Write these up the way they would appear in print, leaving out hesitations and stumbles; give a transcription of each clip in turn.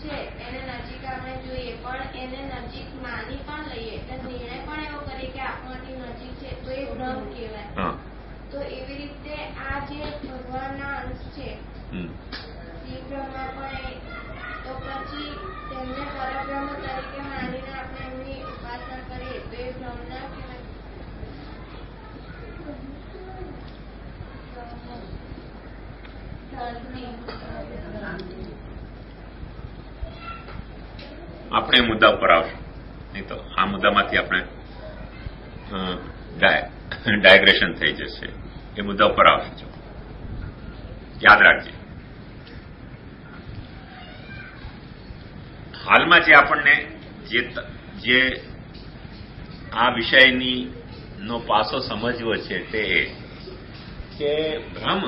છે એને નજીક આપણે જોઈએ પણ એને નજીક માની પણ લઈએ એટલે નિર્ણય પણ એવો કરીએ કે આપણાથી નજીક છે તો એ ભ્રમ કહેવાય. તો એવી રીતે આ જે ભગવાનના અંશ છે એ બ્રહ્મા પણ તો પછી તેમને પરબ્રહ્મ તરીકે માનીને આપણે એમની ઉપાસના કરીએ તો એ ભ્રમ ના કહેવાય. આપણે મુદ્દા ઉપર આવશું, નહીં તો આ મુદ્દામાંથી આપણે ડાયગ્રેશન થઈ જશે. એ મુદ્દા ઉપર આવશું, યાદ રાખજે. હાલમાં જે આપણને જે આ વિષયની નો પાસો સમજવો છે તે કે ભ્રમ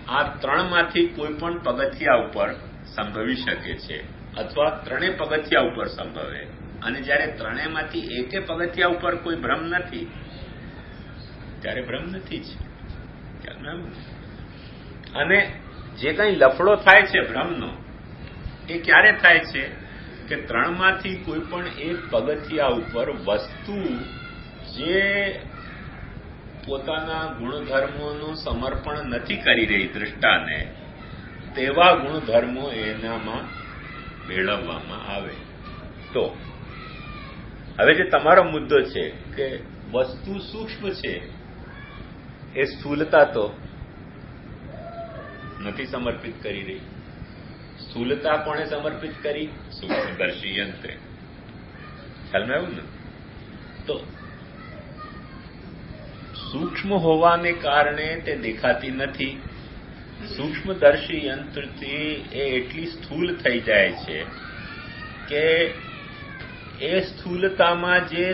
આ ત્રણમાંથી કોઈ પણ પગથિયા ઉપર સંભવી શકે છે અથવા ત્રણેય પગથિયા ઉપર સંભવે. અને જ્યારે ત્રણેયમાંથી એકે પગથિયા ઉપર કોઈ ભ્રમ નથી ત્યારે ભ્રમ નથી જ. અને જે કંઈ લફડો થાય છે ભ્રમનો એ ક્યારે થાય છે કે ત્રણમાંથી કોઈ પણ એક પગથિયા ઉપર વસ્તુ જે પોતાના ગુણધર્મોનું સમર્પણ નથી કરી રહી દ્રષ્ટાને, તેવા ગુણધર્મો એનામાં મેળવવામાં આવે. તો હવે જે તમારો મુદ્દો છે કે વસ્તુ સૂક્ષ્મ છે એ સ્થૂલતા તો નથી સમર્પિત કરી રહી. સ્થૂલતા કોણે સમર્પિત કરી? સૂક્ષ્મદર્શી યંત્રે. ખ્યાલમાં આવ્યું ને? તો સૂક્ષ્મ હોવાને કારણે તે દેખાતી નથી. સૂક્ષ્મદર્શી યંત્રથી એ એટલી સ્થૂલ થઈ જાય છે કે એ સ્થૂલતામાં જે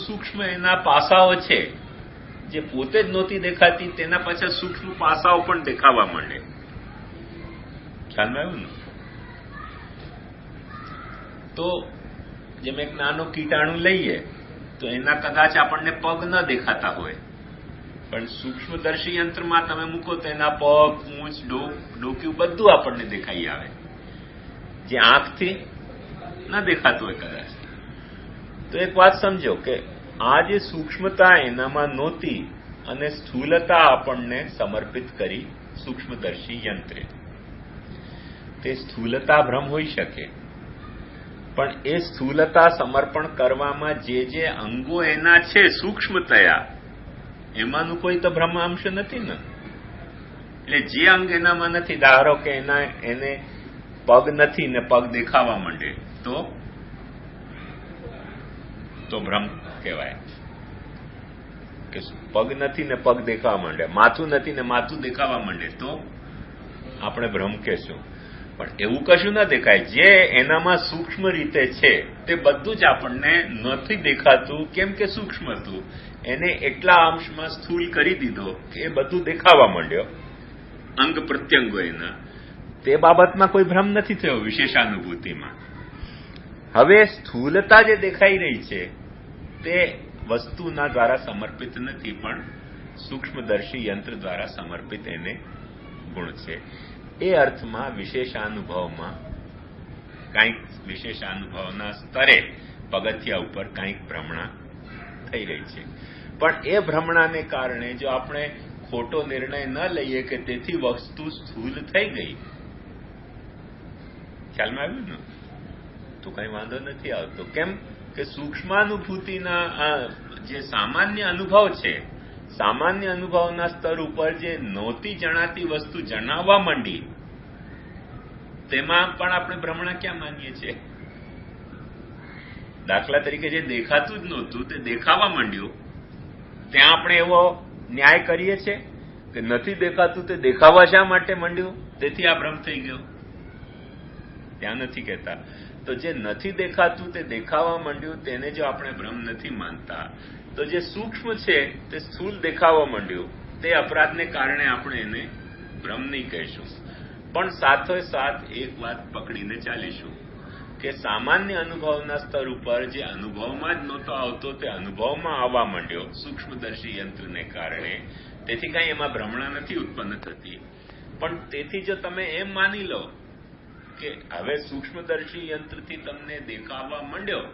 સૂક્ષ્મ એના પાસાઓ છે જે પોતે જ નહોતી દેખાતી તેના પાછળ સૂક્ષ્મ પાસાઓ પણ દેખાવા માંડે. ખ્યાલમાં આવ્યું ને? તો જેમ એક નાનો કીટાણુ લઈએ તો એના કદાચ આપણને પગ ન દેખાતા હોય, પણ સૂક્ષ્મદર્શી યંત્રમાં તમે મૂકો તો એના પગ, પૂંછ, ડોક્યું બધું આપણને દેખાઈ આવે, જે આંખથી ન દેખાતું હોય કદાચ. તો એક વાત સમજો કે આ જે સૂક્ષ્મતા એનામાં નહોતી અને સ્થૂલતા આપણને સમર્પિત કરી સૂક્ષ્મદર્શી યંત્રે. તે સ્થૂલતા ભ્રમ હોઈ શકે, પણ એ સ્થૂલતા સમર્પણ કરવામાં જે અંગો એના છે સૂક્ષ્મતયા, એમાંનું કોઈ તો ભ્રમાંશ નથી ને. એટલે જે અંગ એનામાં નથી, ધારો કે એને પગ નથી ને પગ દેખાવા માંડે તો ભ્રમ કહેવાય કે પગ નથી ને પગ દેખાવા માંડે, માથું નથી ને માથું દેખાવા માંડે તો આપણે ભ્રમ કહેશું. પણ એવું કશું ન દેખાય. જે એનામાં સૂક્ષ્મ રીતે છે તે બધું જ આપણને નથી દેખાતું, કેમ કે સૂક્ષ્મ હતું. એને એટલા અંશમાં સ્થૂલ કરી દીધો કે એ બધું દેખાવા માંડ્યો, અંગ પ્રત્યંગો એના. તે બાબતમાં કોઈ ભ્રમ નથી થયો વિશેષાનુભૂતિમાં. હવે સ્થૂલતા જે દેખાઈ રહી છે તે વસ્તુના દ્વારા સમર્પિત નથી, પણ સૂક્ષ્મદર્શી યંત્ર દ્વારા સમર્પિત એને ગુણ છે. એ અર્થમાં વિશેષાનુભવમાં કંઈક વિશેષાનુભવના સ્તરે પગથિયા ઉપર કંઈક ભ્રમણા થઈ રહી છે. પણ એ ભ્રમણાને કારણે જો આપણે ખોટો નિર્ણય ન લઈએ કે તેથી વસ્તુ સ્થૂલ થઈ ગઈ, ખ્યાલમાં આવ્યું ને, તો કઈ વાંધો નથી આવતો. કેમ કે સૂક્ષ્માનુભૂતિના જે સામાન્ય અનુભવ છે, સામાન્ય અનુભવના સ્તર ઉપર જે નહોતી જણાતી વસ્તુ જણાવવા માંડી, તેમાં પણ આપણે ભ્રમણા ક્યાં માનીએ છીએ? દાખલા તરીકે જે દેખાતું જ નહોતું તે દેખાવા માંડ્યું, ત્યાં આપણે એવો ન્યાય કરીએ છીએ કે નથી દેખાતું તે દેખાવા શા માટે માંડ્યું, તેથી આ ભ્રમ થઈ ગયો? ત્યાં નથી કહેતા. તો જે નથી દેખાતું તે દેખાવા માંડ્યું તેને જો આપણે ભ્રમ નથી માનતા, તો જે સૂક્ષ્મ છે તે સ્થૂલ દેખાવા માંડ્યું, તે અપરાધને કારણે આપણે એને ભ્રમ નહીં કહીશું. પણ સાથોસાથ એક વાત પકડીને ચાલીશું કે સામાન્ય અનુભવના સ્તર ઉપર જે અનુભવમાં જ નહોતો આવતો તે અનુભવમાં આવવા માંડ્યો સૂક્ષ્મદર્શી યંત્રને કારણે, તેથી કંઈ એમાં ભ્રમણા નથી ઉત્પન્ન થતી. પણ તેથી જો તમે એમ માની લો કે હવે સૂક્ષ્મદર્શી યંત્રથી તમને દેખાવા માંડ્યો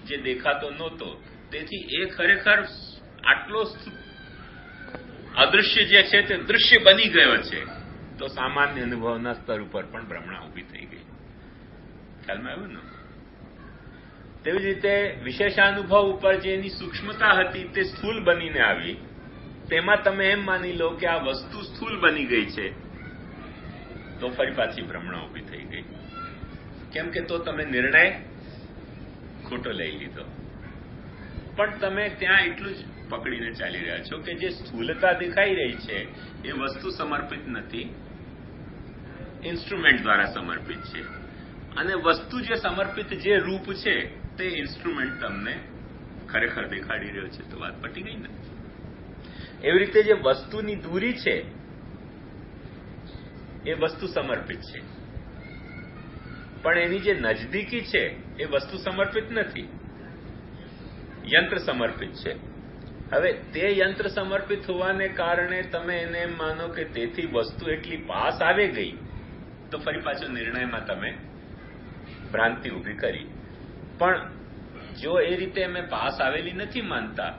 જે દેખાતો નહોતો, તેથી એ ખરેખર આટલો અદૃશ્ય જે છે તે દૃશ્ય બની ગયો છે. તો સામાન્ય અનુભવના સ્તર ઉપર પણ ભ્રમણા ઉભી થઈ ગઈ. ખ્યાલમાં આવ્યું ને? તેવી જ રીતે વિશેષાનુભવ ઉપર જે એની સૂક્ષ્મતા હતી તે સ્થૂલ બનીને આવી. તેમાં તમે એમ માની લો કે આ વસ્તુ સ્થૂલ બની ગઈ છે, તો ફરી પાછી ભ્રમણા ઉભી થઈ ગઈ. કેમ કે તો તમે નિર્ણય ખોટો લઈ લીધો. પણ તમે ત્યાં એટલું જ પકડીને ચાલી રહ્યા છો કે જે સ્થૂલતા દેખાઈ રહી છે એ વસ્તુ સમર્પિત નથી, ઇન્સ્ટ્રુમેન્ટ દ્વારા સમર્પિત છે. અને વસ્તુ જે સમર્પિત જે રૂપ છે તે ઇન્સ્ટ્રુમેન્ટ તમને ખરેખર દેખાડી રહ્યો છે. તો વાત પટી ગઈ ને? એવી રીતે જે વસ્તુની દૂરી છે એ વસ્તુ સમર્પિત છે, પણ એની જે નજદીકી છે એ વસ્તુ સમર્પિત નથી, યંત્ર સમર્પિત છે. હવે તે યંત્ર સમર્પિત હોવાને કારણે તમે એને એમ માનો કે તેથી વસ્તુ એટલી પાસ આવી ગઈ, તો ફરી પાછો નિર્ણયમાં તમે ભ્રાંતિ ઉભી કરી. પણ જો એ રીતે અમે પાસ આવેલી નથી માનતા,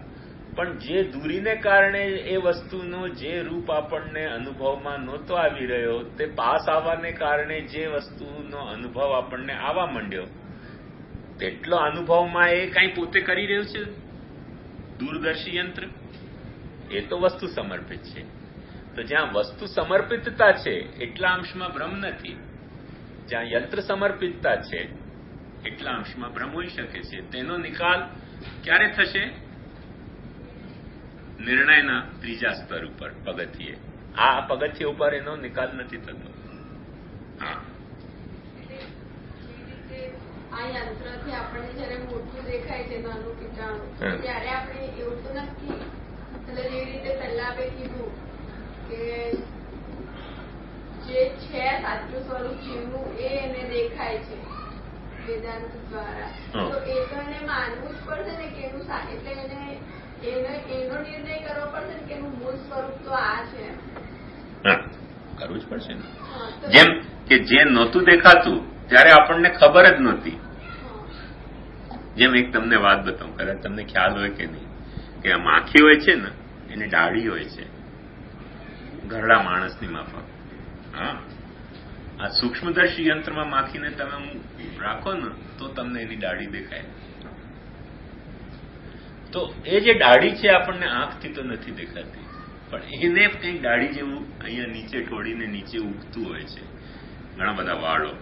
પણ જે દૂરીને કારણે એ વસ્તુનો જે રૂપ આપણને અનુભવમાં નહોતો આવી રહ્યો, તે પાસ આવવાને કારણે જે વસ્તુનો અનુભવ આપણને આવવા માંડ્યો, તેટલો અનુભવમાં એ કંઈ પોતે કરી રહ્યું છે દૂરદર્શી યંત્ર, એ તો વસ્તુ સમર્પિત છે. તો જ્યાં વસ્તુ સમર્પિતતા છે એટલા અંશમાં ભ્રમ નથી, જ્યાં યંત્ર સમર્પિતતા છે એટલા અંશમાં ભ્રમ હોઈ શકે છે. તેનો નિકાલ ક્યારે થશે? નિર્ણયના ત્રીજા સ્તર ઉપર, પગથિયે. આ પગથિયે ઉપર એનો નિકાલ નથી થતો. હા, આ યંત્રથી આપણને જયારે મોટું દેખાય છે નાનું કીટાણું, ત્યારે આપણે એવું તો નથી, એટલે જેવી રીતે પહેલા આપણે કીધું કે જે છે સાચું સ્વરૂપ જીવનું એ એને દેખાય છે વેદાંત દ્વારા, તો એ તો એને માનવું જ પડશે ને કે એનું એટલે એનો નિર્ણય કરવો પડશે ને કે એનું મૂળ સ્વરૂપ તો આ છે. કરવું જ પડશે ને. જેમ કે જે નહોતું દેખાતું ત્યારે આપણને ખબર જ નહોતી. જેમ એક તમને વાત બતાવું, કદાચ તમને ખ્યાલ હોય કે નહીં, કે આ માખી હોય છે ને એની દાઢી હોય છે ઘરડા માણસની માફક. હા, આ સૂક્ષ્મદર્શી યંત્રમાં માખીને તમે રાખો ને તો તમને એની દાઢી દેખાય. તો એ જે દાઢી છે આપણને આંખથી તો નથી દેખાતી, પણ એને કંઈક દાઢી જેવું અહીંયા નીચે ઠોડીને નીચે ઉગતું હોય છે, ઘણા બધા વાળો,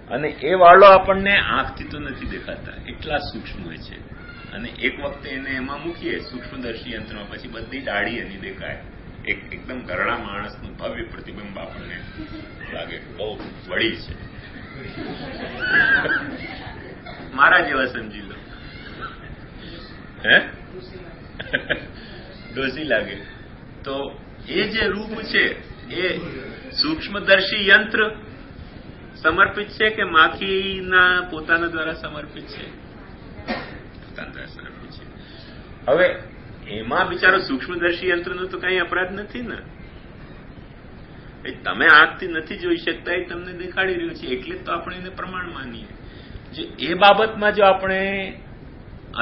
અને એ વાળો આપણને આંખથી તો નથી દેખાતા, એટલા સૂક્ષ્મ હોય છે. અને એક વખતે એને એમાં મૂકીએ સૂક્ષ્મદર્શી યંત્રમાં, પછી બધી દાઢી એની દેખાય. એકદમ ઘરડા માણસનું ભવ્ય પ્રતિબિંબ આપણને લાગે, બહુ વળી છે. મારા જેવા સમજી લો, હે ડોસી લાગે. તો એ જે રૂપ છે એ સૂક્ષ્મદર્શી યંત્ર સમર્પિત છે કે માખીના પોતાના દ્વારા સમર્પિત છે? પોતાના દ્વારા સમર્પિત છે. હવે એમાં બિચારો સૂક્ષ્મદર્શી યંત્રનો તો કઈ અપરાધ નથી ને. તમે આંખથી નથી જોઈ શકતા, એ તમને દેખાડી રહ્યું છે, એટલે તો આપણે એને પ્રમાણ માનીએ. જો એ બાબતમાં જો આપણે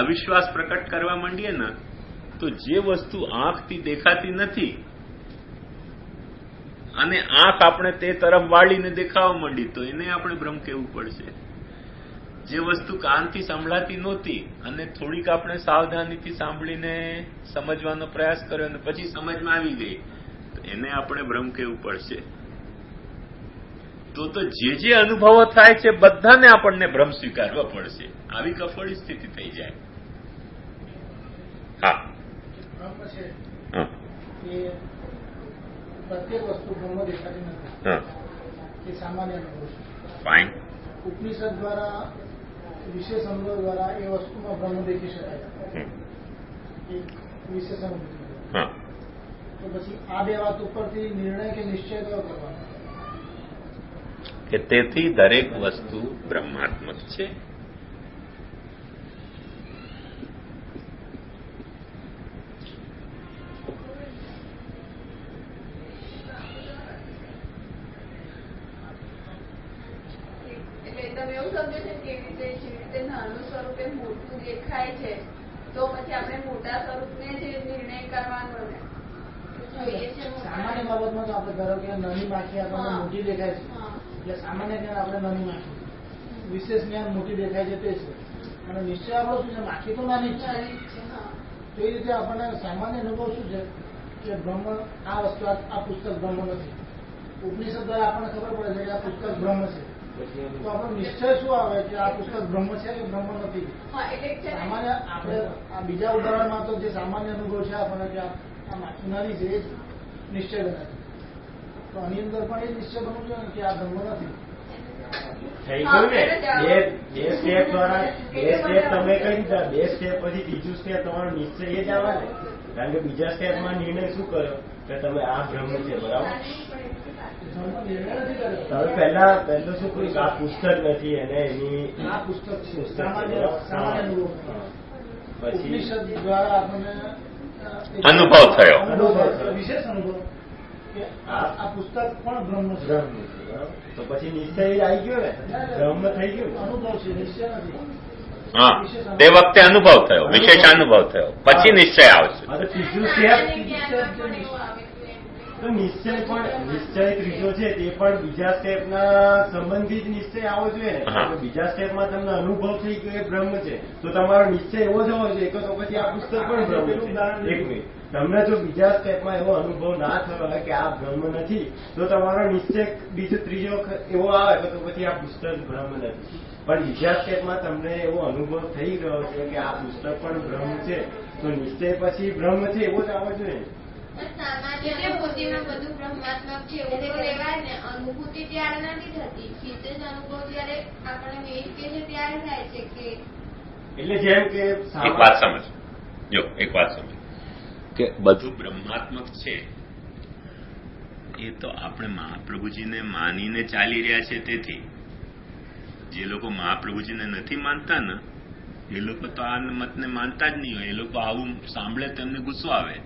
અવિશ્વાસ પ્રકટ કરવા માંડીએ ને, તો જે વસ્તુ આંખથી દેખાતી નથી અને આંખ આપણે તે તરફ વાળીને દેખાવા માંડી, તો એને આપણે ભ્રમ કહેવું પડશે. જે વસ્તુ કાનથી સંભળાતી નહોતી અને થોડીક આપણે સાવધાનીથી સાંભળીને સમજવાનો પ્રયાસ કર્યો અને પછી સમજમાં આવી ગઈ, તો એને આપણે ભ્રમ કહેવું પડશે. તો જે અનુભવો થાય છે બધાને આપણને ભ્રમ સ્વીકારવા પડશે. આવી કફોડી સ્થિતિ થઈ જાય. હા, પ્રત્યેક વસ્તુ બ્રહ્મ દેખાતી નથી, એ સામાન્ય અનુભવ છે. ફાઇન. ઉપનિષદ દ્વારા વિશેષ અનુભવ દ્વારા એ વસ્તુમાં બ્રહ્મ દેખી શકાય, વિશેષ અનુભવ. તો પછી આ બે વાત ઉપરથી નિર્ણય કે નિશ્ચય કયો કરવાનો? કે તેથી દરેક વસ્તુ બ્રહ્માત્મક છે. તમે એવું સમજો છો કે જે રીતે નાનું સ્વરૂપ એ મોટું દેખાય છે તો પછી આપણે મોટા સ્વરૂપને જ નિર્ણય કરવાનો ને સામાન્ય બાબતમાં તો આપણે ધારો કે નાની માખી આપણને મોટી દેખાય છે એટલે સામાન્ય જ્ઞાન આપણે નાની માખી, વિશેષ જ્ઞાન મોટી દેખાય છે તે છે, અને નિશ્ચય આપણો શું છે માખી તો નાની જ છે. તો એ રીતે આપણને સામાન્ય અનુભવ શું છે કે બ્રહ્મ આ વસ્તુ આ પુસ્તક બ્રહ્મ નથી. ઉપનિષદ દ્વારા આપણને ખબર પડે છે કે આ પુસ્તક બ્રહ્મ છે. તો આપણો નિશ્ચય શું આવે કે આ પુસ્તક બ્રહ્મ છે કે બ્રહ્મ નથી. સામાન્ય આપણે આ બીજા ઉદાહરણમાં તો જે સામાન્ય અનુભવ છે આપણને કે આ માખી નાની છે એ જ નિશ્ચય ગણાય. તો આની અંદર પણ એ જ નિશ્ચય બનવું જોઈએ કે આ બ્રહ્મ નથી. થઈ ગયું ને. બે સ્ટેપ દ્વારા બે સ્ટેપ તમે કહી દીધા. બે સ્ટેપ પછી ત્રીજું સ્ટેપ તમારો નિશ્ચય એ જ આવે ને. કારણ કે બીજા સ્ટેપમાં નિર્ણય શું કર્યો કે તમે આ બ્રહ્મ છે, બરાબર. તમે પહેલું શું કહ્યું કે આ પુસ્તક નથી અને એની આ પુસ્તક છે પછી દ્વારા આપણને અનુભવ થયો, વિશેષ અનુભવ કે આ પુસ્તક પણ બ્રહ્મ છે. તો પછી નિશ્ચય આવી ગયો ને, બ્રહ્મ થઈ ગયું. અનુભવ છે, નિશ્ચય નથી. હા, તે વખતે અનુભવ થયો, વિશેષ અનુભવ થયો, પછી નિશ્ચય આવશે. ત્રીજું સ્ટેપ તો નિશ્ચય ત્રીજો છે તે પણ બીજા સ્ટેપના સંબંધિત નિશ્ચય આવો જોઈએ ને. બીજા સ્ટેપમાં તમને અનુભવ થઈ ગયો એ બ્રહ્મ છે તો તમારો નિશ્ચય એવો જ હોવો જોઈએ કે તો પછી આ પુસ્તક પણ બ્રહ્મ છે. એક મિનિટ, તમને જો બીજા સ્ટેપમાં એવો અનુભવ ના થયો હોય કે આ બ્રહ્મ નથી તો તમારો નિશ્ચય ત્રીજો એવો આવે કે તો પછી આ પુસ્તક બ્રહ્મ નથી. પણ બીજા સ્ટેપમાં તમને એવો અનુભવ થઈ ગયો છે કે આ પુસ્તક પણ બ્રહ્મ છે તો નિશ્ચય પછી બ્રહ્મ છે એવો જ આવવો જોઈએ. બધું બ્રહ્માત્મક છે એવું તો લેવાય ને. અનુભૂતિ ત્યારે નથી થતી, વિશેષ અનુભવ જયારે આપણે મેળવીએ છીએ ત્યારે થાય છે. કે એટલે જેમ કે એક વાત સમજ, કે બધું બ્રહ્માત્મક છે એ તો આપણે મહાપ્રભુજીને માનીને ચાલી રહ્યા છે. તેથી જે લોકો મહાપ્રભુજીને નથી માનતા ને એ લોકો તો આ મતને માનતા જ નહીં હોય. એ લોકો આવું સાંભળે તો એમને ગુસ્સો આવે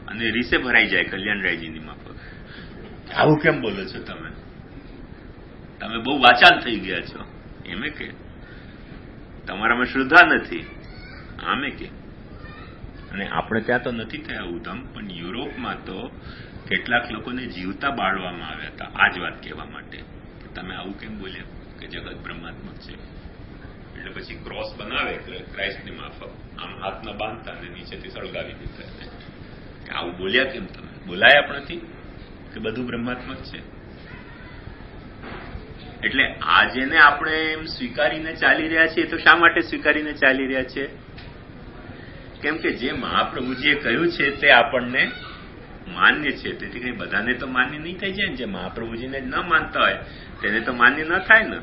અને રીસે ભરાઈ જાય કલ્યાણરાયજીની માફક. આવું કેમ બોલો છો તમે બહુ વાચાલ થઈ ગયા છો. એમે કે તમારામાં શ્રદ્ધા નથી, આમે કે. અને આપણે ત્યાં તો નથી થયા ઉધમ, પણ યુરોપમાં તો કેટલાક લોકોને જીવતા બાળવામાં આવ્યા હતા આ જ વાત કહેવા માટે કે તમે આવું કેમ બોલ્યા કે જગત બ્રહ્માત્મક છે. એટલે પછી ક્રોસ બનાવે ક્રાઇસ્ટની માફક, આમ હાથના બાંધતા અને નીચેથી સળગાવી દીધા. કે આવું બોલ્યા કેમ તમે? બોલાય આપણથી કે બધું બ્રહ્માત્મક છે. એટલે આ જેને આપણે એમ સ્વીકારીને ચાલી રહ્યા છીએ તો શા માટે સ્વીકારીને ચાલી રહ્યા છે? કેમ કે જે મહાપ્રભુજીએ કહ્યું છે તે આપણને માન્ય છે. તેથી કઈ બધાને તો માન્ય નહીં થઈ જાય ને. જે મહાપ્રભુજીને ન માનતા હોય તેને તો માન્ય ન થાય ને.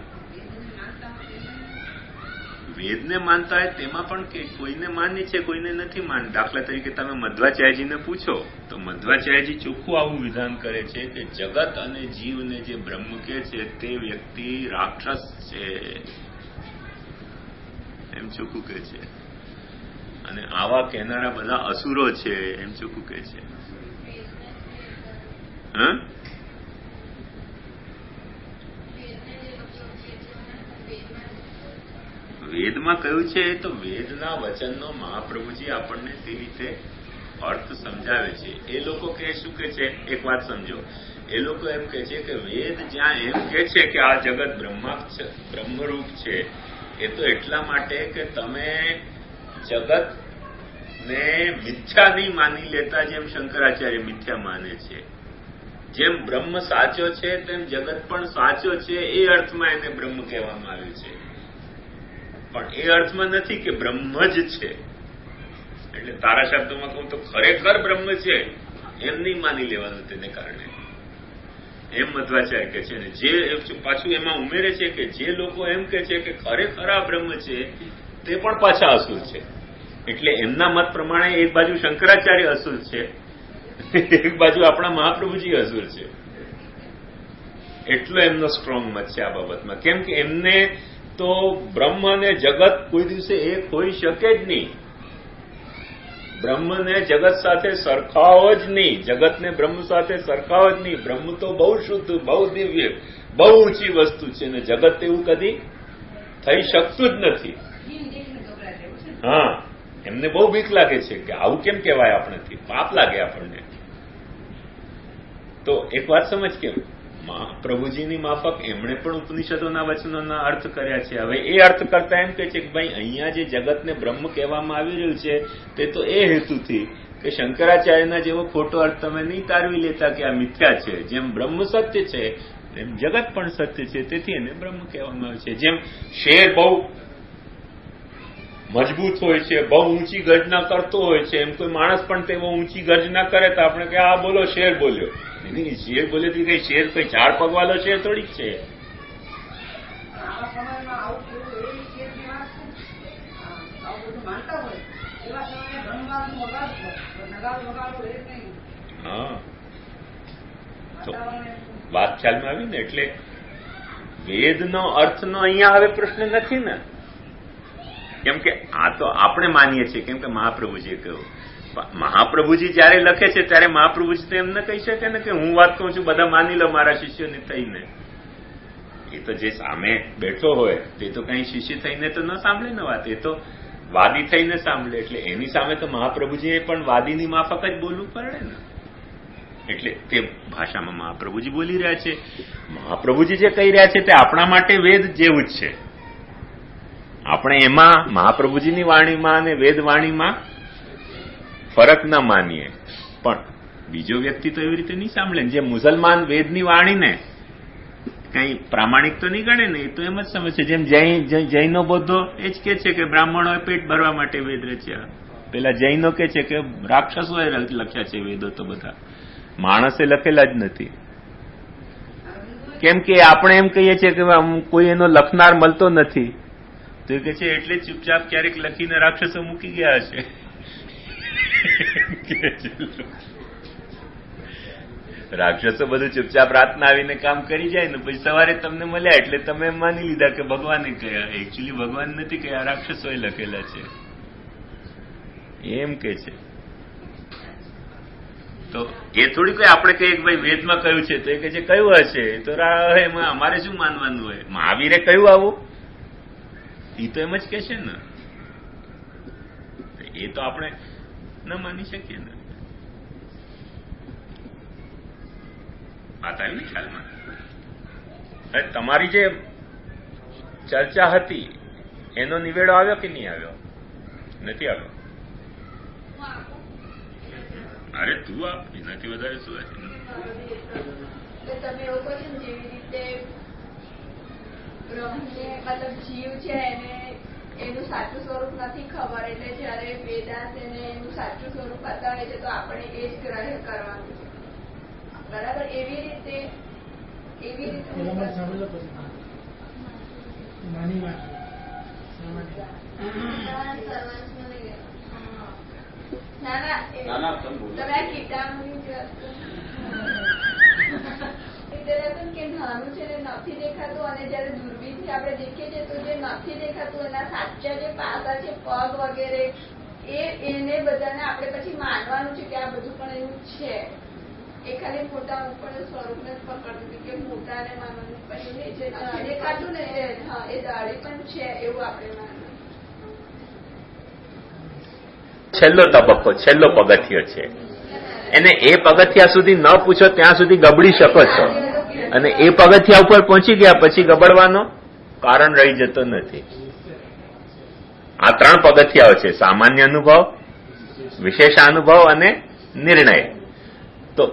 વેદને માનતા હોય તેમાં પણ કે કોઈને માન્ય છે કોઈને નથી માન્ય. દાખલા તરીકે તમે મધ્વાચાર્યજીને પૂછો તો મધ્વાચાર્યજી ચોખ્ખું આવું વિધાન કરે છે કે જગત અને જીવને જે બ્રહ્મ કે છે તે વ્યક્તિ રાક્ષસ છે, એમ ચોખ્ખું કે છે. અને આવા કહેનારા બધા અસુરો છે એમ ચોખ્ખું કે છે. વેદમાં કહ્યું છે તો વેદના વચનનો મહાપ્રભુજી આપણને તે રીતે અર્થ સમજાવે છે. એ લોકો શું કે છે, એક વાત સમજો, એ લોકો એમ કે છે કે વેદ જ્યાં એમ કે છે કે આ જગત બ્રહ્મરૂપ છે એ તો એટલા માટે કે તમે જગત ને મિથ્યા નહીં માની લેતા, જેમ શંકરાચાર્ય મિથ્યા માને છે. જેમ બ્રહ્મ સાચો છે તેમ જગત પણ સાચો છે. એ અર્થમાં એને બ્રહ્મ કહેવામાં આવ્યું છે. પણ એ અર્થમાં નથી કે બ્રહ્મ જ છે. એટલે તારા શબ્દોમાં કહું તો ખરેખર બ્રહ્મ છે એમ નહીં માની લેવાનું તેને કારણે, એમ મધ્વાચાર્ય કે છે. ને જે પાછું એમાં ઉમેરે છે કે જે લોકો એમ કે છે કે ખરેખર આ બ્રહ્મ છે તે પણ પાછા અસુર છે. એટલે એમના મત પ્રમાણે એક બાજુ શંકરાચાર્ય અસુર છે, એક બાજુ આપણા મહાપ્રભુજી અસુર છે. એટલો એમનો સ્ટ્રોંગ મત છે આ બાબતમાં. કેમ કે એમને તો બ્રહ્મ અને જગત કોઈ દિવસે એક હોઈ શકે જ નહીં. બ્રહ્મને જગત સાથે સરખાવો જ નહીં, જગતને બ્રહ્મ સાથે સરખાવો જ નહીં. બ્રહ્મ તો બહુ શુદ્ધ, બહુ દિવ્ય, બહુ ઊંચી વસ્તુ છે ને જગત એવું કદી થઈ શકતું જ નથી. હા, એમને બહુ બીક લાગે છે કે આવું કેમ કહેવાય, આપણેથી પાપ લાગે આપણને. તો એક વાત સમજ કેમ પ્રભુજીની માફક એમણે પણ ઉપનિષદોના વચનોના અર્થ કર્યા છે. હવે એ અર્થ કરતા એમ કે છે કે ભાઈ અહીંયા જે જગતને બ્રહ્મ કહેવામાં આવી રહ્યું છે તે તો એ હેતુથી કે શંકરાચાર્યના જેવો ખોટો અર્થ તમે નહીં તારવી લેતા કે આ મિથ્યા છે. જેમ બ્રહ્મ સત્ય છે એમ જગત પણ સત્ય છે, તેથી એને બ્રહ્મ કહેવામાં આવે છે. જેમ શેર બહુ મજબૂત હોય છે, બહુ ઊંચી ગર્જના કરતો હોય છે, એમ કોઈ માણસ પણ તેવો ઊંચી ગર્જના કરે તો આપણે કે આ બોલો શેર બોલ્યો. નહીં, શેર બોલે તો કઈ શેર કોઈ 4 પગ વાળો શેર થોડીક છે. હા, તો વાત ખ્યાલમાં આવી ને. એટલે વેદનો અર્થનો અહીંયા હવે પ્રશ્ન નથી ને, કેમ કે આ તો આપણે માનીએ છીએ, કેમ કે મહાપ્રભુજીએ કહ્યું. મહાપ્રભુજી જયારે લખે છે ત્યારે મહાપ્રભુજી તો એમ ન કહી શકે ને કે હું વાત કહું છું બધા માની લો મારા શિષ્યોને થઈને. એ તો જે સામે બેઠો હોય તે તો કઈ શિષ્ય થઈને તો ન સાંભળે ને વાત, એ તો વાદી થઈને સાંભળે. એટલે એની સામે તો મહાપ્રભુજીએ પણ વાદીની માફક જ બોલવું પડે ને. એટલે તે ભાષામાં મહાપ્રભુજી બોલી રહ્યા છે. મહાપ્રભુજી જે કહી રહ્યા છે તે આપણા માટે વેદ જેવું જ છે. આપણે એમાં મહાપ્રભુજીની વાણીમાં અને વેદવાણીમાં ફરક ન માનીએ, પણ બીજો વ્યક્તિ તો એવી રીતે નહીં સાંભળે. જે મુસલમાન વેદની વાણીને કઈ પ્રામાણિક તો નહીં ગણે ને, એ તો એમ જ સમજે. જેમ જૈનો બૌદ્ધો એ જ કે છે કે બ્રાહ્મણોએ પેટ ભરવા માટે વેદ રચ્યા. પેલા જૈનો કે છે કે રાક્ષસોએ લખ્યા છે વેદો, તો બધા માણસે લખેલા જ નથી. કેમ કે આપણે એમ કહીએ છીએ કે કોઈ એનો લખનાર મળતો નથી, તો એ કે છે એટલે ચૂપચાપ ક્યારેક લખીને રાક્ષસો મૂકી ગયા છે. રાક્ષસો બધું ચૂપચાપ રાતના આવીને કામ કરી જાય ને પછી સવારે તમને મળ્યા એટલે તમે એમ માની લીધા કે ભગવાને કહ્યા. એકચ્યુઅલી ભગવાન નથી કહ્યા, રાક્ષસોએ લખેલા છે એમ કે છે. તો એ થોડી કોઈ આપણે કહીએ કે ભાઈ વેદમાં કયું છે, તો એ કે છે કયું હશે, તો એમાં અમારે શું માનવાનું હોય. મહાવીરે કયું આવું, એ તો એમ જ કે છે ને. એ તો આપણે ન માની શકીએ ને. વાત આવી ને ખ્યાલમાં. તમારી જે ચર્ચા હતી એનો નિવેડો આવ્યો કે નહીં આવ્યો? નથી આવ્યો. અરે તું આપ, એનાથી વધારે શું હશે. તમે એવું કહો છો ને જેવી રીતે બ્રહ્મને મતલબ જીવ છે એને એનું સાચું સ્વરૂપ નથી ખબર, એટલે જયારે વેદાંત એને એનું સાચું સ્વરૂપ બતાવે છે તો આપણે એ જ ગ્રહણ કરવાનું છે. બરાબર? એવી રીતે તમે આ કીટાણુની જ કે નાનું છે ને નથી દેખાતું, અને જયારે દૂરબીનથી આપણે દેખીએ છીએ તો જે નથી દેખાતું એના સાચા જે પાસા છે પગ વગેરે એને બધાને આપણે પછી માનવાનું છે કે આ બધું પણ એવું છે. એ ખાલી મોટા ઉપર સ્વરૂપને જ પકડતું કે મોટાને માનવાનું, પછી જે નથી દેખાતું ને હા એ દાઢી પણ છે એવું આપણે માનવાનું. છેલ્લો તબક્કો, છેલ્લો પગથિયો છે. એને એ પગથિયા સુધી ન પૂછો ત્યાં સુધી ગબડી શકો છો, અને એ પગથિયા ઉપર પહોંચી ગયા પછી ગબડવાનો કારણ રહી જતો નથી. આ 3 પગથિયાઓ છે: સામાન્ય અનુભવ, વિશેષાનુભવ અને નિર્ણય. તો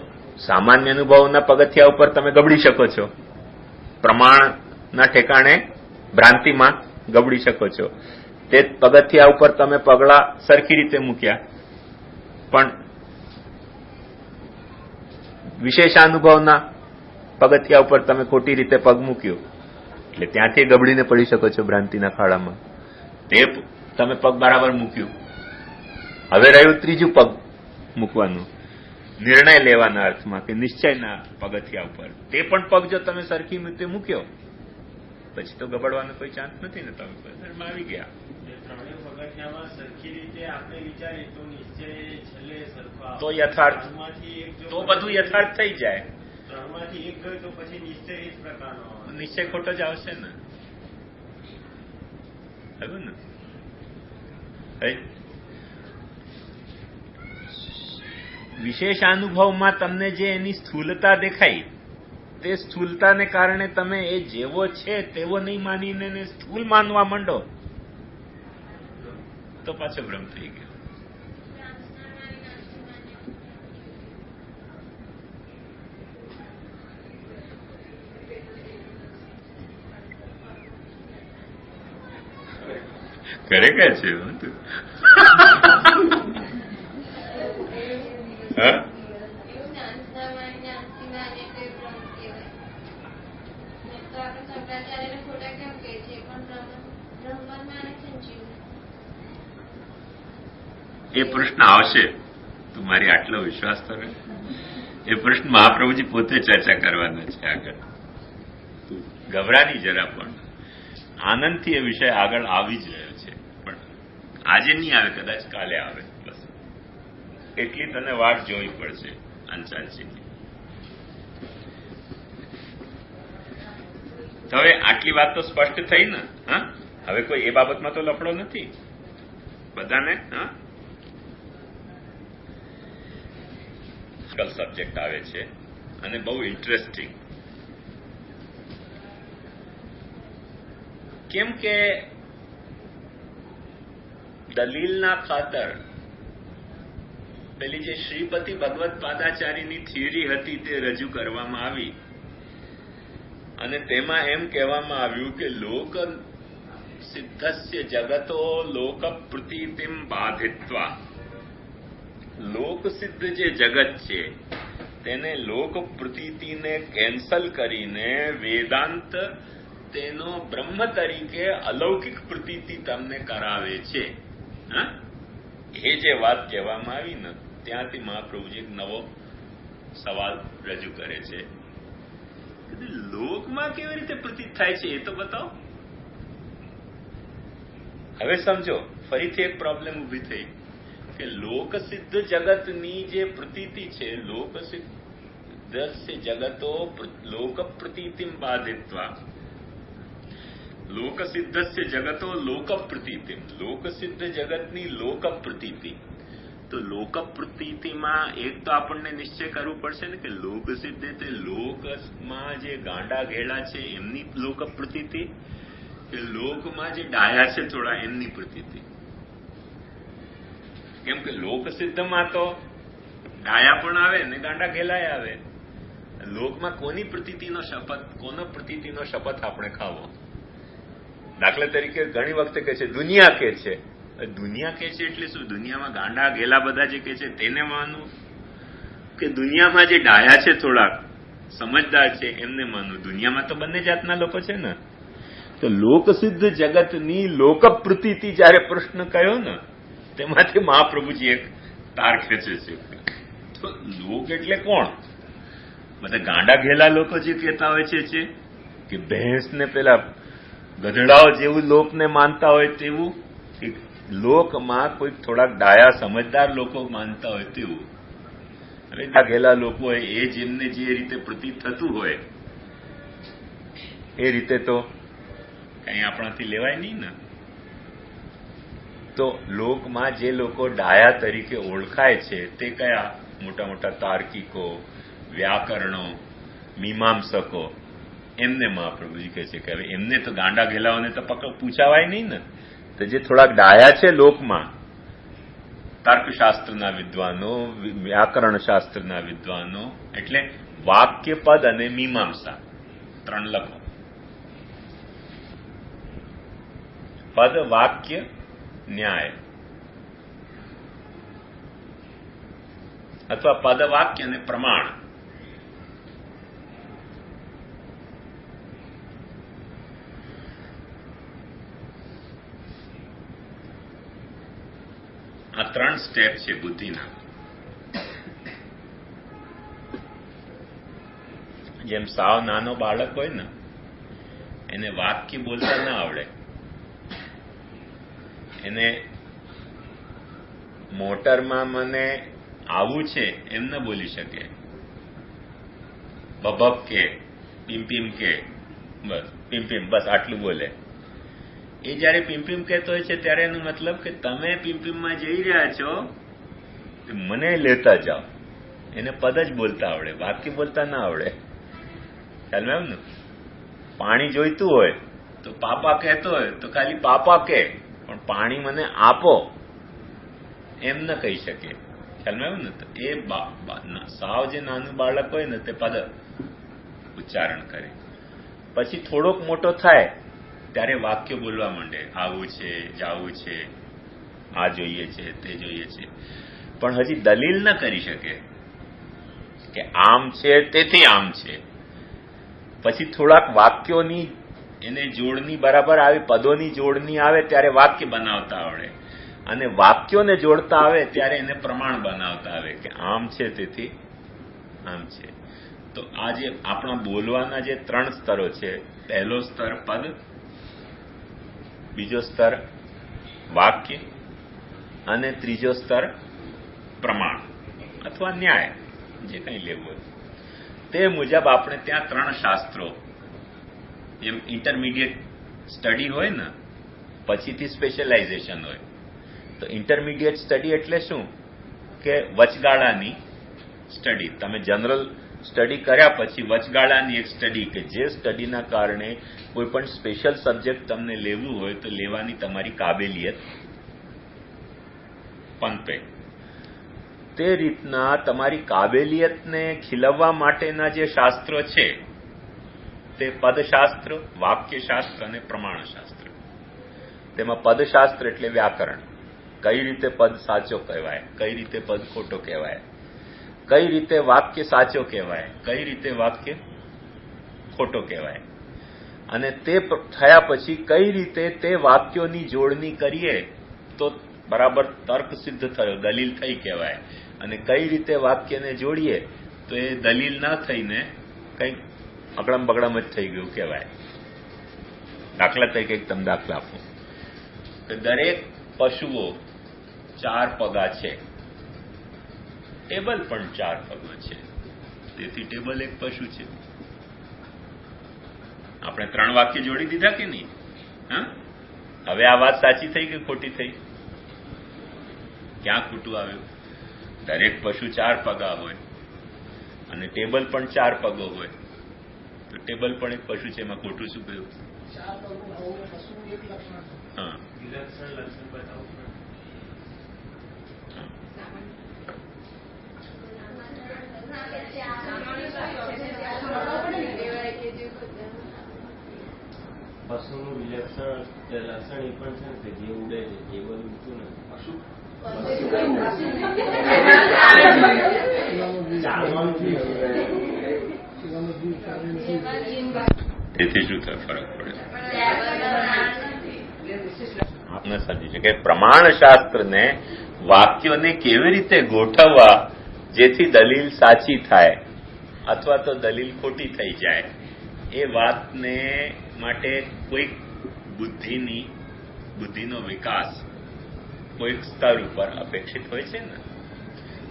સામાન્ય અનુભવના પગથિયા ઉપર તમે ગબડી શકો છો, પ્રમાણના ઠેકાણે ભ્રાંતિમાં ગબડી શકો છો. તે પગથિયા ઉપર તમે પગલા સરખી રીતે મૂક્યા, પણ વિશેષાનુભવના પગથિયા ઉપર તમે ખોટી રીતે પગ મૂક્યો એટલે ત્યાંથી ગબડીને પડી શકો છો ભ્રાંતિના ખાડામાં. તે તમે પગ બરાબર મૂક્યું, હવે રહ્યું ત્રીજું પગ મૂકવાનું, નિર્ણય લેવાના અર્થમાં કે નિશ્ચયના પગથિયા ઉપર. તે પણ પગ જો તમે સરખી રીતે મૂક્યો પછી તો ગબડવાનો કોઈ ચાન્સ નથી ને, તમે આવી ગયા. પ્રજ્ઞામાં સરખી રીતે આપણે વિચારીએ તો નિશ્ચય છેલ્લે સરખો તો યથાર્થ, ત્રણમાંથી તો બધું યથાર્થ થઈ જાય. ત્રણમાંથી એક ગયો તો પછી નિશ્ચય એ જ પ્રકારનો નિશ્ચય ખોટો જ આવશે ને. ખબર ને? વિશેષાનુભવમાં તમને જે એની સ્થૂલતા દેખાઈ, તે સ્થૂલતાને કારણે તમે એ જેવો છે તેવો નહીં માનીને એને સ્થૂલ માનવા માંડો તો પાછો ભ્રમ થઈ ગયો. ખરેખર છે. એ પ્રશ્ન આવશે, તું મારી આટલો વિશ્વાસ કરે. એ પ્રશ્ન મહાપ્રભુજી પોતે ચર્ચા કરવાના છે આગળ. તું ગભરાની જરા, પણ આનંદથી એ વિષય આગળ આવી જ રહ્યો છે. પણ આજે નહીં આવે, કદાચ કાલે આવે. બસ એટલી તને વાટ જોવી પડશે અંચાલજીની. હવે આટલી વાત તો સ્પષ્ટ થઈ ને. હા, હવે કોઈ એ બાબતમાં તો લફડો નથી બધાને. હા, સબ્જેક્ટ આવે છે અને બહુ ઇન્ટરેસ્ટિંગ. કેમ કે દલીલના ખાતર પેલી જે શ્રીપતિ ભગવત પાદાચાર્યની થિયરી હતી તે રજૂ કરવામાં આવી અને તેમાં એમ કહેવામાં આવ્યું કે લોક સિદ્ધસ્ય જગતો લોક પ્રતીતિમ બાધિત્વા. લોકસિદ્ધ જે જગત છે તેને લોક પ્રતીતિને કેન્સલ કરીને વેદાંત તેનો બ્રહ્મ તરીકે અલૌકિક પ્રતીતિ તમને કરાવે છે. એ જે વાત કહેવામાં આવી ને ત્યાંથી મહાપ્રભુજી એક નવો સવાલ રજૂ કરે છે. લોકમાં કેવી રીતે પ્રતીત થાય છે એ તો બતાવો. હવે સમજો, ફરીથી એક પ્રોબ્લેમ ઉભી થઈ કે લોકસિદ્ધ જગતની જે પ્રતીતિ છે, લોકસિદ્ધ જગતો લોક પ્રતીતિમ બાધિત્વા. લોકસિદ્ધસ્ય જગતો લોક પ્રતીતિમ, લોકસિદ્ધ જગતની લોક પ્રતીતિ. તો લોક પ્રતીતિમાં એક તો આપણને નિશ્ચય કરવું પડશે ને કે લોકસિદ્ધ તે લોકમાં જે ગાંડા ઘેડા છે એમની લોક પ્રતીતિ કે લોકમાં જે ડાયા છે થોડા એમની પ્રતીતિ. કેમ કે લોકસિદ્ધમાં તો ડાયા પણ આવે ને ગાંડા ઘેલાય આવે. લોકમાં કોની પ્રતીતિનો શપથ, કોનો પ્રતીતિનો શપથ આપણે ખાવો? દાખલા તરીકે ઘણી વખતે કહે છે દુનિયા કે છે. દુનિયા કે છે એટલે શું? દુનિયામાં ગાંડા ઘેલા બધા જે કે છે તેને માનવું કે દુનિયામાં જે ડાયા છે થોડાક સમજદાર છે એમને માનવું? દુનિયામાં તો બંને જાતના લોકો છે ને. તો લોકસિદ્ધ જગતની લોક પ્રતીતિ જયારે પ્રશ્ન કહ્યો ને તેમાંથી મહાપ્રભુજી એક તાર ખેંચે છે. તો લોક એટલે કોણ? બધા ગાંડા ઘેલા લોકો જે કહેતા હોય છે કે ભેંસને પેલા ગધડાઓ જેવું લોકને માનતા હોય તેવું, કે લોકમાં કોઈ થોડાક ડાયા સમજદાર લોકો માનતા હોય તેવું. હવે ઘેલા લોકો હોય એ જેમને જે રીતે પ્રતીત થતું હોય એ રીતે તો કઈ આપણાથી લેવાય નહીં ને. તો લોકમાં જે લોકો ડાયા તરીકે ઓળખાય છે તે કયા? મોટા મોટા તાર્કિકો, વ્યાકરણો, મીમાંસકો. એમને મહાપ્રભુજી કહે છે કે હવે એમને તો ગાંડા ઘેલાઓને તો પૂછાવાય નહીં ને. તો જે થોડાક ડાયા છે લોકમાં, તર્કશાસ્ત્રના વિદ્વાનો, વ્યાકરણ શાસ્ત્રના વિદ્વાનો, એટલે વાક્ય, પદ અને મીમાંસા 3 લખો. પદ, વાક્ય, ન્યાય, અથવા પદ, વાક્ય અને પ્રમાણ. આ 3 સ્ટેપ છે બુદ્ધિના. જેમ સાવ નાનો બાળક હોય ને એને વાક્ય બોલતા ના આવડે, એને મોટરમાં મને આવું છે એમ ન બોલી શકે. બબબ કે પીમ કે બસ પીમ બસ આટલું બોલે. એ જયારે પીમ કહેતો હોય છે ત્યારે એનો મતલબ કે તમે પીમમાં જઈ રહ્યા છો, મને લેતા જાઓ. એને પદ જ બોલતા આવડે, વાક્ય બોલતા ના આવડે. ખ્યાલ એમ ને? પાણી જોઈતું હોય તો પાપા કહેતો હોય તો ખાલી પાપા કે, પણ પાણી મને આપો એમ ન કહી શકે. ખ્યાલ એમ ને? તો એ સાવ જે નાનું બાળક હોય ને તે પદ ઉચ્ચારણ કરે. પછી થોડોક મોટો થાય ત્યારે વાક્ય બોલવા માંડે. આવું છે, જાવું છે, આ જોઈએ છે, તે જોઈએ છે, પણ હજી દલીલ ન કરી શકે કે આમ છે તેથી આમ છે. પછી થોડાક વાક્યોની એને જોડની બરાબર આવે, પદોની જોડની આવે ત્યારે વાક્ય બનાવતા આવડે, અને વાક્યોને જોડતા આવે ત્યારે એને પ્રમાણ બનાવતા આવે કે આમ છે તેથી આમ છે. તો આ જે આપણા બોલવાના જે 3 સ્તરો છે, પહેલો સ્તર પદ, બીજો સ્તર વાક્ય અને ત્રીજો સ્તર પ્રમાણ અથવા ન્યાય, જે કંઈ લેવું હોય તે મુજબ આપણે ત્યાં 3 શાસ્ત્રો, જેમ ઇન્ટરમીડિયેટ સ્ટડી હોય ને પછીથી સ્પેશિયલાઇઝેશન હોય. તો ઇન્ટરમીડિયેટ સ્ટડી એટલે શું કે વચગાળાની સ્ટડી. તમે જનરલ સ્ટડી કર્યા પછી વચગાળાની એક સ્ટડી કે જે સ્ટડીના કારણે કોઈ પણ સ્પેશિયલ સબ્જેક્ટ તમને લેવું હોય તો લેવાની તમારી કાબેલિયત પનપે. તે રીતના તમારી કાબેલિયતને ખીલવવા માટેના જે શાસ્ત્રો છે તે પદશાસ્ત્ર, વાક્યશાસ્ત્ર અને પ્રમાણશાસ્ત્ર. તેમાં પદશાસ્ત્ર એટલે વ્યાકરણ. કઈ રીતે પદ સાચો કહેવાય, કઈ રીતે પદ ખોટો કહેવાય, કઈ રીતે વાક્ય સાચો કહેવાય, કઈ રીતે વાક્ય ખોટો કહેવાય, અને તે થયા પછી કઈ રીતે તે વાક્યોની જોડણી કરીએ તો બરાબર તર્ક સિદ્ધ થયો, દલીલ થઈ કહેવાય, અને કઈ રીતે વાક્યને જોડીએ તો એ દલીલ ના થઈને કંઈક અગડમ બગડમ જ થઈ ગયું કહેવાય. દાખલા તરીકે એક તમે દાખલા આપો કે દરેક પશુઓ 4 પગા છે, ટેબલ પણ 4 પગો છે, તેથી ટેબલ એક પશુ છે. આપણે 3 વાક્ય જોડી દીધા કે નહીં? હા, હવે આ વાત સાચી થઈ કે ખોટી થઈ? ક્યાં ખોટું આવ્યું? દરેક પશુ 4 પગા હોય અને ટેબલ પણ 4 પગો હોય તો ટેબલ પણ એક પશુ છે, એમાં ખોટું શું કહ્યું? હા, પશુનું વિલક્ષણ લક્ષણ એ પણ છે કે જે ઉડે છે એ બધું ઉડતું નથી. પશુ તેથી શું થાય? ફરક પડે. આપણે સમજી છે કે પ્રમાણશાસ્ત્રને વાક્યોને કેવી રીતે ગોઠવવા જેથી દલીલ સાચી થાય અથવા તો દલીલ ખોટી થઈ જાય, એ વાતને માટે કોઈક બુદ્ધિનો વિકાસ કોઈક સ્તર ઉપર અપેક્ષિત હોય છે ને.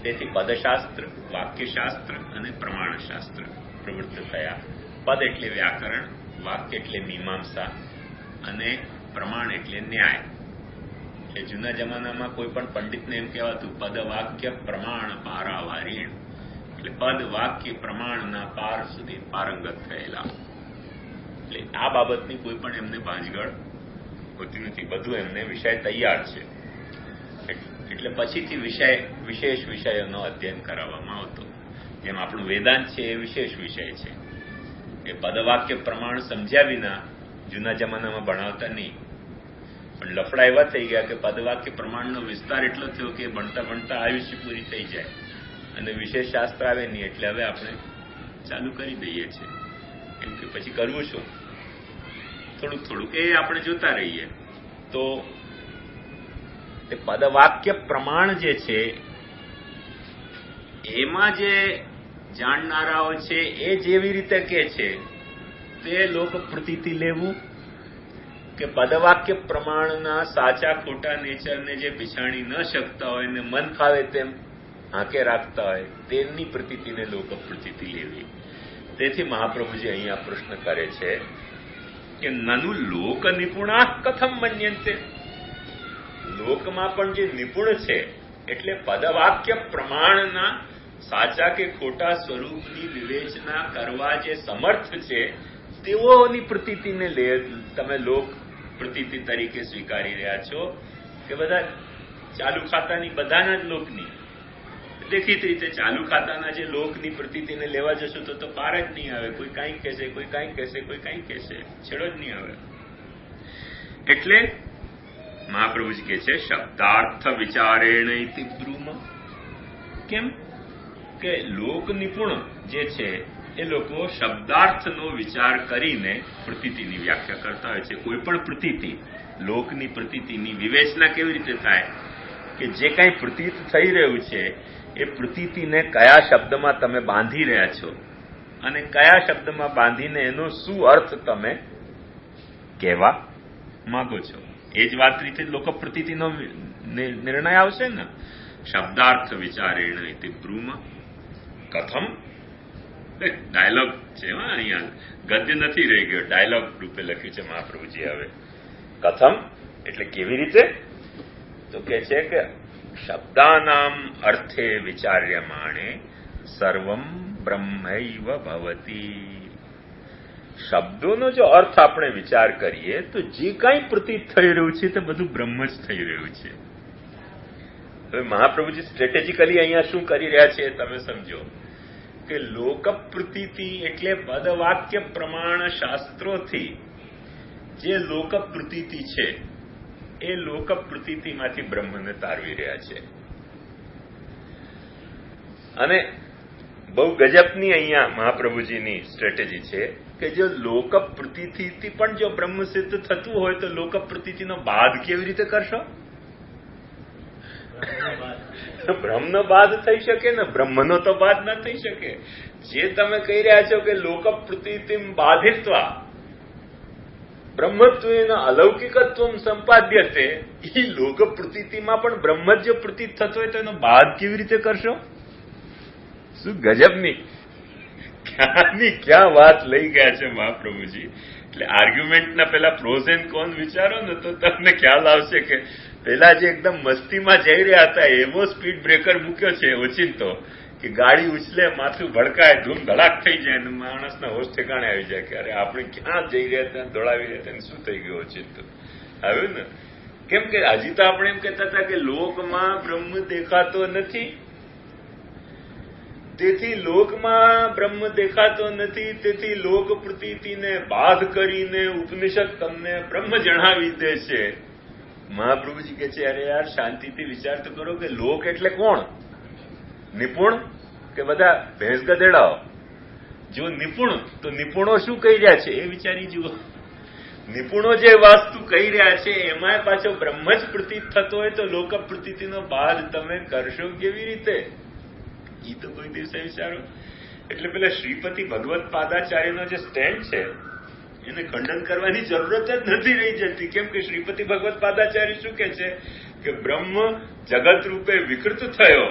તેથી પદશાસ્ત્ર, વાક્યશાસ્ત્ર અને પ્રમાણશાસ્ત્ર પ્રવૃત્ત થયા. પદ એટલે વ્યાકરણ, વાક્ય એટલે મીમાંસા અને પ્રમાણ એટલે ન્યાય. એટલે જૂના જમાનામાં કોઈ પણ પંડિતને એમ કહેવાતું પદ વાક્ય પ્રમાણ પારાવારીણ, એટલે પદ વાક્ય પ્રમાણના પાર સુધી પારંગત થયેલા. એટલે આ બાબતની કોઈ પણ એમને ભાંજગળ હોતી નથી, બધું એમને વિષય તૈયાર છે. એટલે પછીથી વિશેષ વિષયોનો અધ્યયન કરાવવામાં આવતો. જેમ આપણું વેદાંત છે એ વિશેષ વિષય છે. એ પદવાક્ય પ્રમાણ સમજ્યા વિના જૂના જમાનામાં ભણાવતા નહીં. પણ લફડા એવા થઈ ગયા કે પદવાક્ય પ્રમાણનો વિસ્તાર એટલો થયો કે ભણતા ભણતા આયુષ્ય પૂરી થઈ જાય અને વિશેષ શાસ્ત્ર આવે નહીં. એટલે હવે આપણે ચાલુ કરી દઈએ છીએ, કેમ કે પછી કરવું શું? થોડુંક થોડુંક એ આપણે જોતા રહીએ. તો તે પદવાક્ય પ્રમાણ જે છે એમાં જે જાણનારાઓ છે એ જેવી રીતે કે છે તે લોક પ્રતીતિ લેવું કે પદવાક્ય પ્રમાણના સાચા ખોટા નેચરને જે પીછાણી ન શકતા હોય ને મન ફાવે તેમ આંકે રાખતા હોય તેમની પ્રતીતિને લોક પ્રતીતિ લેવી. તેથી મહાપ્રભુજી અહીંયા પ્રશ્ન કરે છે કે નનુ લોક નિપુણા કથમ મન્યંતે. લોકમાં પણ જે નિપુણ છે એટલે પદવાક્ય પ્રમાણના સાચા કે ખોટા સ્વરૂપની વિવેચના કરવા જે સમર્થ છે તેઓની પ્રતીતિને તમે લોક પ્રતીતિ તરીકે સ્વીકારી રહ્યા છો કે બધા ચાલુ ખાતાની બધાના જ લોકની. દેખીતી રીતે ચાલુ ખાતાના જે લોકની પ્રતીતિને લેવા જશો તો પાર જ નહીં આવે. કોઈ કાંઈ કહેશે, કોઈ કાંઈ કહેશે, કોઈ કાંઈ કહેશે, છેડો જ નહીં આવે. એટલે મહાપ્રભુજી કહે છે શબ્દાર્થ વિચારેણ ઇતિ બ્રૂમ. કેમ કે લોક નિપુણ જે છે એ લોકો શબ્દાર્થનો વિચાર કરીને પ્રતીતિની વ્યાખ્યા કરતા હોય છે. કોઈ પણ પ્રતીતિ, લોકની પ્રતીતિની વિવેચના કેવી રીતે થાય કે જે કાંઈ પ્રતીત થઈ રહ્યું છે એ પ્રતીતિને કયા શબ્દમાં તમે બાંધી રહ્યા છો અને કયા શબ્દમાં બાંધીને એનો શું અર્થ તમે કહેવા માંગો છો એ જ વાત રીતે લોકો પ્રતીતિનો નિર્ણય આવશે ને. શબ્દાર્થ વિચારેણ ઇતિ બ્રૂમ. કથમ ડાયલોગ છે, અહીંયા ગદ્ય નથી રહી ગયો, ડાયલોગ રૂપે લખ્યું છે મહાપ્રભુજી. હવે કથમ એટલે કેવી રીતે? તો કે છે કે શબ્દાનામ અર્થે વિચાર્યમાણે સર્વમ બ્રહ્મૈવ ભવતી. શબ્દોનો જો અર્થ આપણે વિચાર કરીએ તો જે કાંઈ પ્રતીત થઈ રહ્યું છે તે બધું બ્રહ્મ જ થઈ રહ્યું છે. હવે મહાપ્રભુજી સ્ટ્રેટેજિકલી અહીંયા શું કરી રહ્યા છે તમે સમજો કે લોક પ્રતીતિ એટલે પદવાક્ય પ્રમાણ શાસ્ત્રોથી જે લોક પ્રતીતિ છે એ લોક પ્રતીતિમાંથી બ્રહ્મને તારવી રહ્યા છે. અને બહુ ગજબની અહીંયા મહાપ્રભુજીની સ્ટ્રેટેજી છે કે જો લોક પ્રતીતિથી પણ જો બ્રહ્મ સિદ્ધ થતું હોય તો લોક પ્રતીતિનો બાદ કેવી રીતે કરશો? બ્રહ્મનો બાદ થઈ શકે ને, બ્રહ્મનો તો બાદ ન થઈ શકે. જે તમે કહી રહ્યા છો કે લોક પ્રતીતિમ બાધિત્વા બ્રહ્મત્વેન અલૌકિકત્વમ સંપાદ્યતે, એ લોક પ્રતીતિમાં પણ બ્રહ્મ જ જો પ્રતીત થતો હોય તો એનો બાદ કેવી રીતે કરશો? શું ગજબની ક્યાંની ક્યાં વાત લઈ ગયા છે મહાપ્રભુજી. એટલે આર્ગ્યુમેન્ટના પેલા પ્રોઝ એન્ડ કોન વિચારો ને તો તમને ખ્યાલ આવશે કે પેલા જે એકદમ મસ્તીમાં જઈ રહ્યા હતા એવો સ્પીડ બ્રેકર મૂક્યો છે ઓચિંતો કે ગાડી ઉછલે, માથું ભડકાય, ધૂમ ધડાક થઈ જાય અને માણસના હોશ ઠેકાણે આવી જાય કે અરે આપણે ક્યાં જઈ રહ્યા ત્યાં દોડાવી રહ્યા ત્યાં શું થઈ ગયું ઓચિંતો આવ્યું ને. કેમ કે હજી તો આપણે એમ કહેતા હતા કે લોકમાં બ્રહ્મ દેખાતો નથી, તેથી લોકમાં બ્રહ્મ દેખાતો નથી, તેથી લોક પ્રતીતિને બાદ કરીને ઉપનિષદ તમને બ્રહ્મ જણાવી દે છે. મહાપ્રભુજી કહે છે અરે યાર શાંતિથી વિચાર તો કરો કે લોક એટલે કોણ? નિપુણ કે બધા ભેંસ ગધેડાઓ? જો નિપુણ તો નિપુણો શું કહી રહ્યા છે એ વિચારી જુઓ. નિપુણો જે વાસ્તુ કહી રહ્યા છે એમાં પાછો બ્રહ્મ જ પ્રતીત થતો હોય તો લોક પ્રતીતિનો બાદ તમે કરશો કેવી રીતે? એ તો કોઈ દિવસે વિચારો. એટલે પેલા શ્રીપતિ ભગવત પાદાચાર્યનો જે સ્ટેન્ડ છે એને ખંડન કરવાની જરૂરત જ નથી રહી જતી. કેમ કે શ્રીપતિ ભગવત પાદાચાર્ય શું કે છે કે બ્રહ્મ જગત રૂપે વિકૃત થયો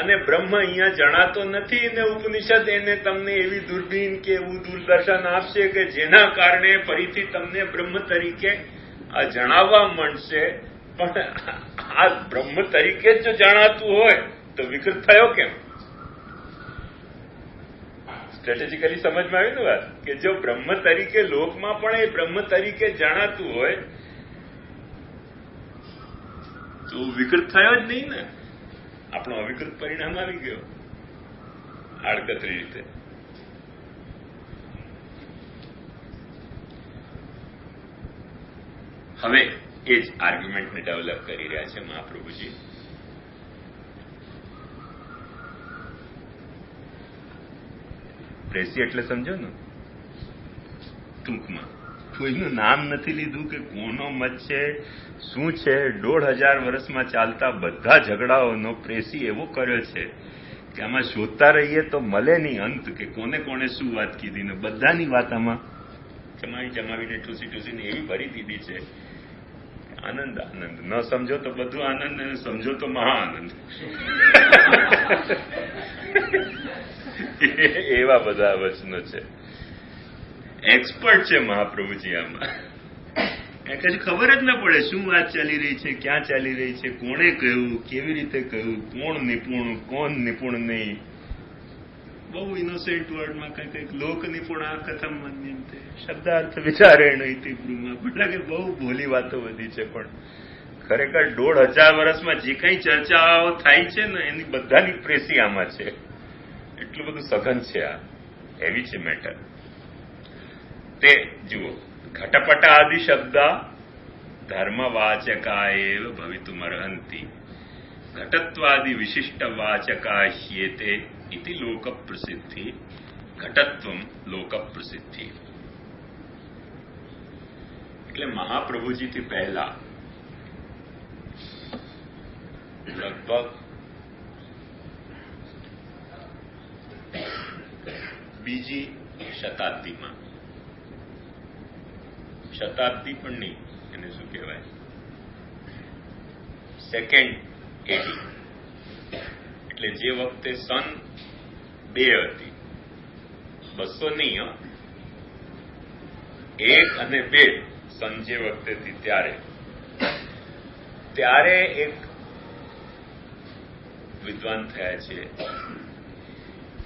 અને બ્રહ્મ અહીંયા જણાતો નથી ને ઉપનિષદ એને તમને એવી દૂરબીન કે એવું દૂરદર્શન આપશે કે જેના કારણે ફરીથી તમને બ્રહ્મ તરીકે આ જણાવવા મળશે. પણ આ બ્રહ્મ તરીકે જ જો જણાતું હોય તો વિકૃત થયો કેમ? સ્ટ્રેટેજિકલી સમજમાં આવ્યું ને વાત કે જો બ્રહ્મ તરીકે લોકમાં પણ એ બ્રહ્મ તરીકે જણાતું હોય તો વિકૃત થયો જ નહીં ને. આપણો અવિકૃત પરિણામ આવી ગયો આડકતરી રીતે. હવે એ જ આર્ગ્યુમેન્ટને ડેવલપ કરી રહ્યા છે મહાપ્રભુજી. પ્રેસી એટલે સમજો ને ટૂંકમાં કોઈનું નામ નથી લીધું કે કોનો મત છે શું છે. 1500 વર્ષમાં ચાલતા બધા ઝઘડાઓનો પ્રેસી એવો કર્યો છે કે આમાં શોધતા રહીએ તો મળે નહીં અંત કે કોને કોને શું વાત કીધી ને બધાની વાત આમાં જમાવીને ઠૂસીને એવી ભરી દીધી છે. આનંદ આનંદ, ન સમજો તો બધું આનંદ, અને સમજો તો મહા આનંદ. એવા બધા વચનો છે. એક્સપર્ટ છે મહાપ્રભુજી આમાં. કશું ખબર જ ના પડે શું વાત ચાલી રહી છે, ક્યાં ચાલી રહી છે, કોણે કહ્યું, કેવી રીતે કહ્યું, કોણ નિપુણ, કોણ નિપુણ નહીં. બહુ ઇનોસેન્ટ વર્ડમાં કંઈક લોક નિપુણા કથમ મન્યંતે શબ્દાર્થ વિચારેણ ઇતિ બ્રહ્મા. એટલે કે બહુ ભોલી વાતો બધી છે, પણ ખરેખર 1500 વર્ષમાં જે કઈ ચર્ચાઓ થાય છે ને એની બધાની પ્રેસી આમાં છે. એટલું બધું સઘન છે આ, એવી છે મેટર. તે જુઓ, ઘટપટ આદિ શબ્દ ધર્મવાચકા એવ ભવિતુમર્હંતિ, ઘટત્વાદિ વિશિષ્ટ વાચકા હ્યેતે ઇતિ લોક પ્રસિદ્ધિ, ઘટત્વમ લોક પ્રસિદ્ધિ. એટલે મહાપ્રભુજીથી પહેલા લગભગ બીજી શતાબ્દીમાં, શતાબ્દી પણ નહીં, એને શું કહેવાય, સેકન્ડ એડી, એટલે જે વખતે સન 2 હતી, 200 નહીં, 1 અને 2 સન જે વખતે હતી ત્યારે એક વિદ્વાન થયા છે.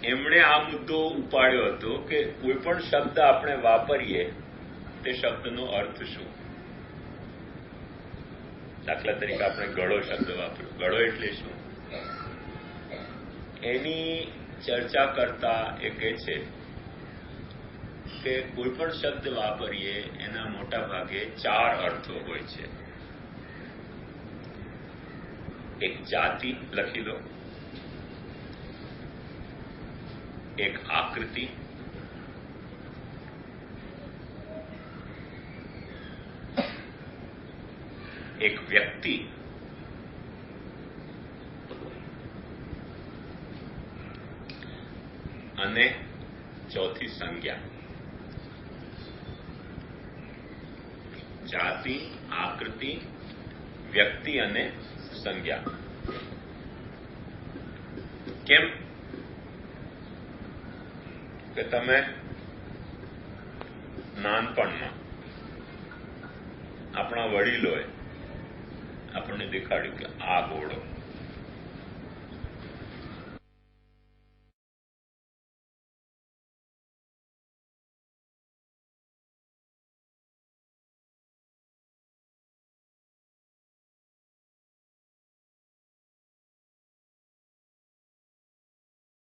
એમણે આ મુદ્દો ઉપાડ્યો હતો કે કોઈ પણ શબ્દ આપણે વાપરીએ તે શબ્દનો અર્થ શું. દાખલા તરીકે આપણે ગળો શબ્દ વાપર્યો, ગળો એટલે શું, એની ચર્ચા કરતા એ કહે છે કે કોઈ પણ શબ્દ વાપરીએ એના મોટા ભાગે 4 અર્થો હોય છે. એક જાતિ લખી લો, એક આકૃતિ, એક વ્યક્તિ, અને ચોથી સંજ્ઞા. જાતિ, આકૃતિ, વ્યક્તિ અને સંજ્ઞા. કેમ કે તમે નાનપણમાં આપણા વડીલોએ આપણને દેખાડ્યું કે આ ઘોડો,